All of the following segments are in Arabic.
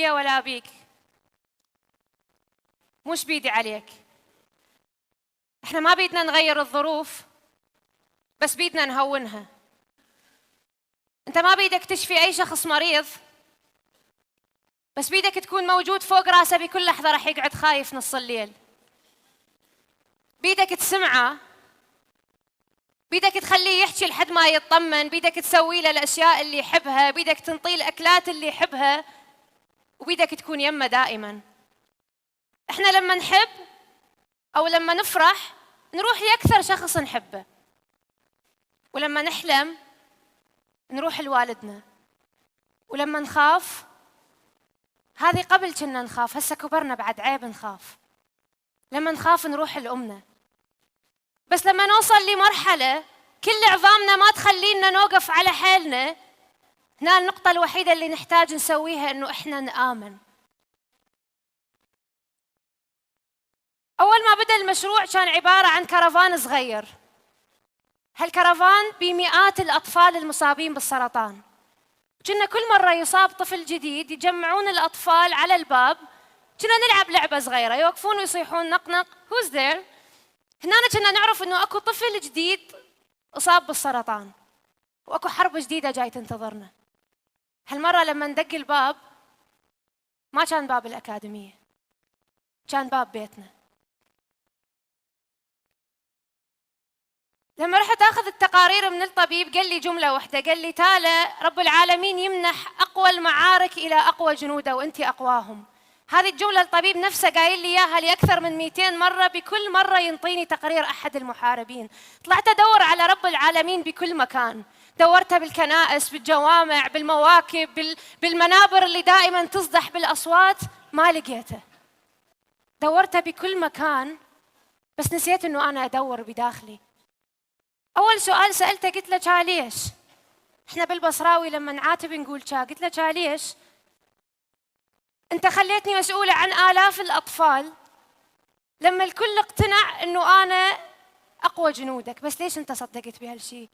بي ولا بيك، مش بيدي عليك. احنا ما بيدنا نغير الظروف، بس بيدنا نهونها. انت ما بيدك تشفي اي شخص مريض، بس بيدك تكون موجود فوق راسه بكل لحظة راح يقعد خايف نص الليل. بيدك تسمعه، بيدك تخليه يحكي لحد ما يطمن، بيدك تسوي له الاشياء اللي يحبها، بيدك تنطيه الاكلات اللي يحبها، وبيدك تكون يمه دائما. احنا لما نحب او لما نفرح نروح لاكثر شخص نحبه، ولما نحلم نروح لوالدنا، ولما نخاف، هذه قبل كنا نخاف، هسه كبرنا بعد عيب نخاف. لما نخاف نروح لأمنا. بس لما نوصل لمرحلة كل عظامنا ما تخلينا نوقف على حالنا، هنا النقطة الوحيدة اللي نحتاج نسويها إنه إحنا نآمن. أول ما بدأ المشروع كان عبارة عن كرفان صغير. هالكرفان بمئات الأطفال المصابين بالسرطان. كنا كل مرة يصاب طفل جديد يجمعون الأطفال على الباب، كنا نلعب لعبة صغيرة، يوقفون ويصيحون نقنق who's there. هنا كنا نعرف إنه أكو طفل جديد أصاب بالسرطان، وأكو حرب جديدة جاي تنتظرنا. هالمرة لما ندق الباب ما كان باب الأكاديمية، كان باب بيتنا. لما رحت أخذ التقارير من الطبيب قال لي جملة واحدة، قال لي تالا رب العالمين يمنح أقوى المعارك إلى أقوى جنوده وأنت أقواهم. هذه الجملة الطبيب نفسه قايل لي إياها لأكثر من 200 مرة، بكل مرة ينطيني تقرير أحد المحاربين. طلعت أدور على رب العالمين بكل مكان، دورتها بالكنائس، بالجوامع، بالمواكب، بالمنابر اللي دائما تصدح بالأصوات، ما لقيته. دورتها بكل مكان، بس نسيت إنه أنا أدور بداخلي. أول سؤال سألته قلت له ليش؟ إحنا بالبصراوي لما نعاتب نقول قلت له ليش؟ أنت خليتني مسؤولة عن آلاف الأطفال، لما الكل اقتنع إنه أنا أقوى جنودك، بس ليش أنت صدقت بهالشيء؟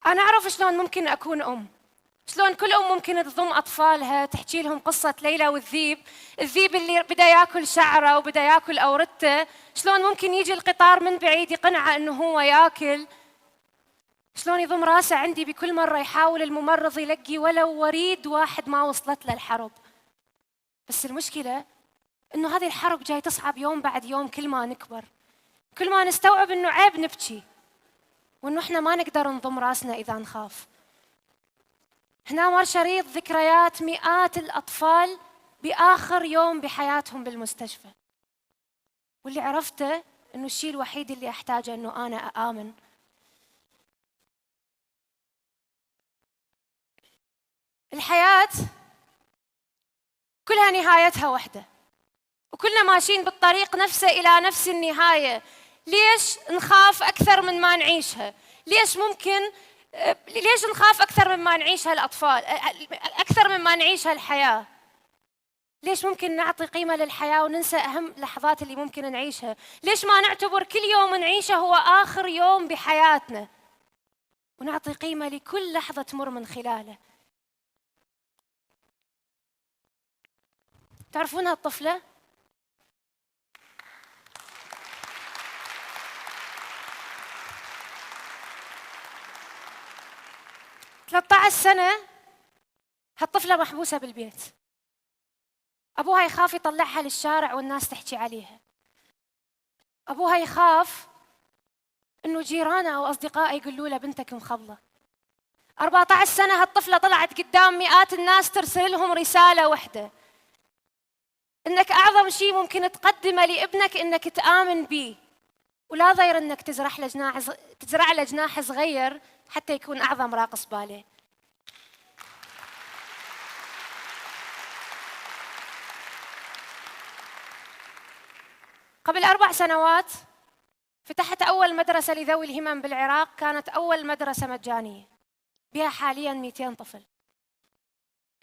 أنا أعرف شلون ممكن أكون أم، شلون كل أم ممكن تضم أطفالها، تحكي لهم قصة ليلى والذيب، الذيب اللي بدأ يأكل شعره وبدأ يأكل أورته، شلون ممكن يجي القطار من بعيد يقنعه إنه هو يأكل، شلون يضم راسه عندي بكل مرة يحاول الممرض يلقي ولو وريد واحد ما وصلت له الحرب. بس المشكلة إنه هذه الحرب جاي تصعب يوم بعد يوم، كل ما نكبر كل ما نستوعب إنه عيب نبكي، وإنه إحنا ما نقدر نضم راسنا إذا نخاف. هنا مر شريط ذكريات مئات الأطفال بآخر يوم بحياتهم بالمستشفى، واللي عرفته إنه الشيء الوحيد اللي أحتاجه إنه أنا أآمن. الحياة كلها نهايتها واحدة، وكلنا ماشيين بالطريق نفسه إلى نفس النهاية. ليش نخاف أكثر من ما نعيشها؟ ليش نخاف أكثر مما نعيشها الأطفال، أكثر مما نعيشها الحياة؟ ليش ممكن نعطي قيمة للحياة وننسى أهم اللحظات اللي ممكن نعيشها؟ ليش ما نعتبر كل يوم نعيشه هو آخر يوم بحياتنا، ونعطي قيمة لكل لحظة تمر من خلاله؟ تعرفون هالطفلة؟ ثلاث 13 سنة هالطفلة محبوسة بالبيت. أبوها يخاف يطلعها للشارع والناس تحكي عليها. أبوها يخاف إنه جيرانه أو أصدقائه يقولوا له بنتك مخبلة. 14 سنة هالطفلة طلعت قدام مئات الناس ترسل لهم رسالة واحدة، إنك أعظم شيء ممكن تقدمه لابنك إنك تآمن به، ولا ضير إنك تزرع له جناح صغير حتى يكون أعظم راقص باليه. قبل 4 سنوات فتحت أول مدرسة لذوي الهمم بالعراق، كانت أول مدرسة مجانية، بها حالياً 200 طفل.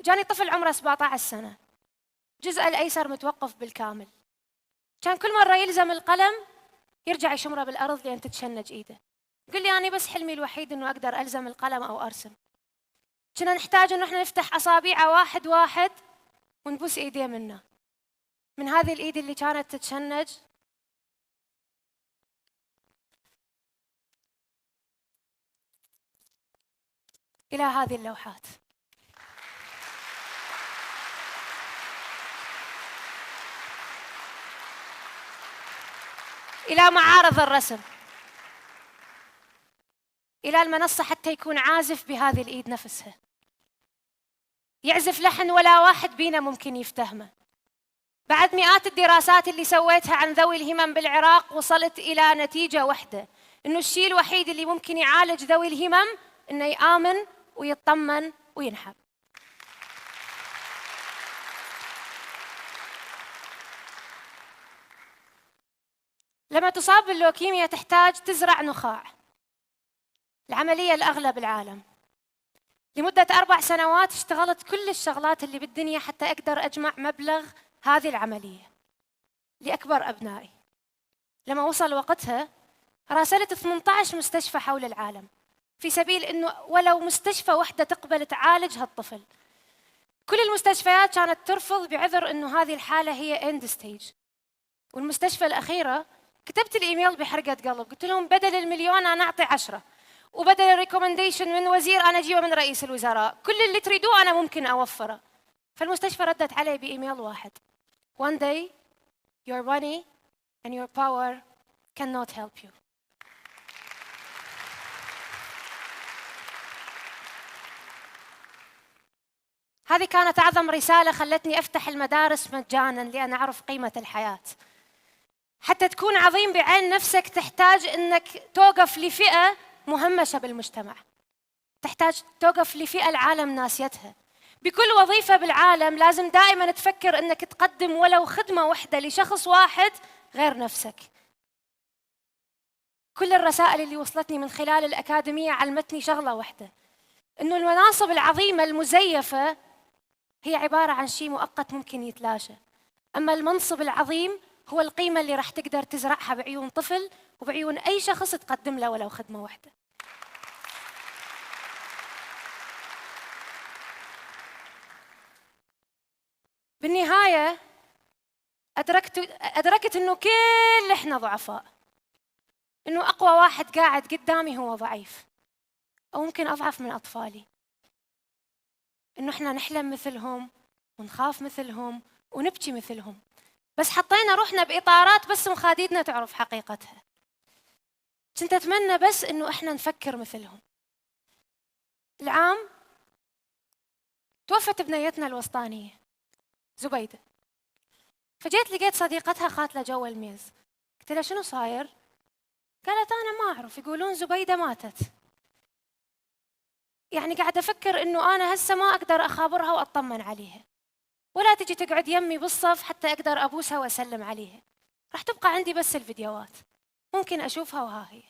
جاني طفل عمره 17 سنة، جزء الأيسر متوقف بالكامل، كان كل مرة يلزم القلم يرجع يشمره بالأرض لين تتشنج إيده. قل لي أنا بس حلمي الوحيد إنه أقدر ألزم القلم أو أرسم. كنا نحتاج إنه إحنا نفتح أصابعه واحد واحد ونبوس إيديه منه، من هذه الإيد اللي كانت تتشنج إلى هذه اللوحات. إلى معارض الرسم، إلى المنصة حتى يكون عازف بهذه الإيد نفسها، يعزف لحن ولا واحد بينا ممكن يفتهمه. بعد مئات الدراسات اللي سويتها عن ذوي الهمم بالعراق وصلت إلى نتيجة واحدة، إنه الشيء الوحيد اللي ممكن يعالج ذوي الهمم إنه يآمن ويطمن وينحب. لما تصاب باللوكيميا تحتاج تزرع نخاع، العملية الأغلى بالعالم. لمدة 4 سنوات اشتغلت كل الشغلات اللي بالدنيا حتى أقدر أجمع مبلغ هذه العملية لأكبر أبنائي. لما وصل وقتها راسلت 18 مستشفى حول العالم في سبيل إنه ولو مستشفى واحدة تقبل تعالج هالطفل. كل المستشفيات كانت ترفض بعذر إنه هذه الحالة هي إند ستيج. والمستشفى الأخيرة كتبت الإيميل بحرقة قلب، قلت لهم بدل المليون أنا أعطي 10، وبدل الريكومنديشن من وزير أنا أجيبه من رئيس الوزراء، كل اللي تريدوه أنا ممكن أوفره. فالمستشفى ردت علي بإيميل واحد: One day your money and your power cannot help you. هذه كانت أعظم رسالة خلتني أفتح المدارس مجاناً، لأن أعرف قيمة الحياة. حتى تكون عظيم بعين نفسك تحتاج أنك توقف لفئة مهمشة بالمجتمع، تحتاج توقف لفئة العالم ناسيتها. بكل وظيفة بالعالم لازم دائما تفكر أنك تقدم ولو خدمة واحدة لشخص واحد غير نفسك. كل الرسائل اللي وصلتني من خلال الأكاديمية علمتني شغلة واحدة، أنه المناصب العظيمة المزيفة هي عبارة عن شيء مؤقت ممكن يتلاشى، أما المنصب العظيم هو القيمة اللي راح تقدر تزرعها بعيون طفل وبعيون أي شخص تقدم له ولو خدمة واحدة. بالنهاية أدركت إنه كل إحنا ضعفاء، إنه أقوى واحد قاعد قدامي هو ضعيف، أو ممكن أضعف من أطفالي، إنه إحنا نحلم مثلهم ونخاف مثلهم ونبكي مثلهم، بس حطينا روحنا بإطارات بس مخاديدنا تعرف حقيقتها. كنت أتمنى بس إنه إحنا نفكر مثلهم. العام توفت بنيتنا الوسطانية زبيدة، فجيت لقيت صديقتها خاتلة جوا الميز، قلت لها شنو صاير؟ قالت أنا ما أعرف، يقولون زبيدة ماتت. يعني قاعدة أفكر إنه أنا هسه ما أقدر أخابرها وأطمن عليها، ولا تجي تقعد يمي بالصف حتى أقدر أبوسها وأسلم عليها. راح تبقى عندي بس الفيديوهات، ممكن أشوفها وها هي.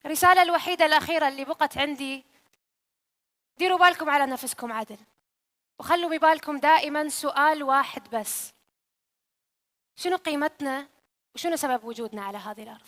الرسالة الوحيدة الأخيرة اللي بقت عندي: ديروا بالكم على نفسكم عدل، وخلوا ببالكم دائما سؤال واحد بس: شنو قيمتنا وشنو سبب وجودنا على هذه الأرض؟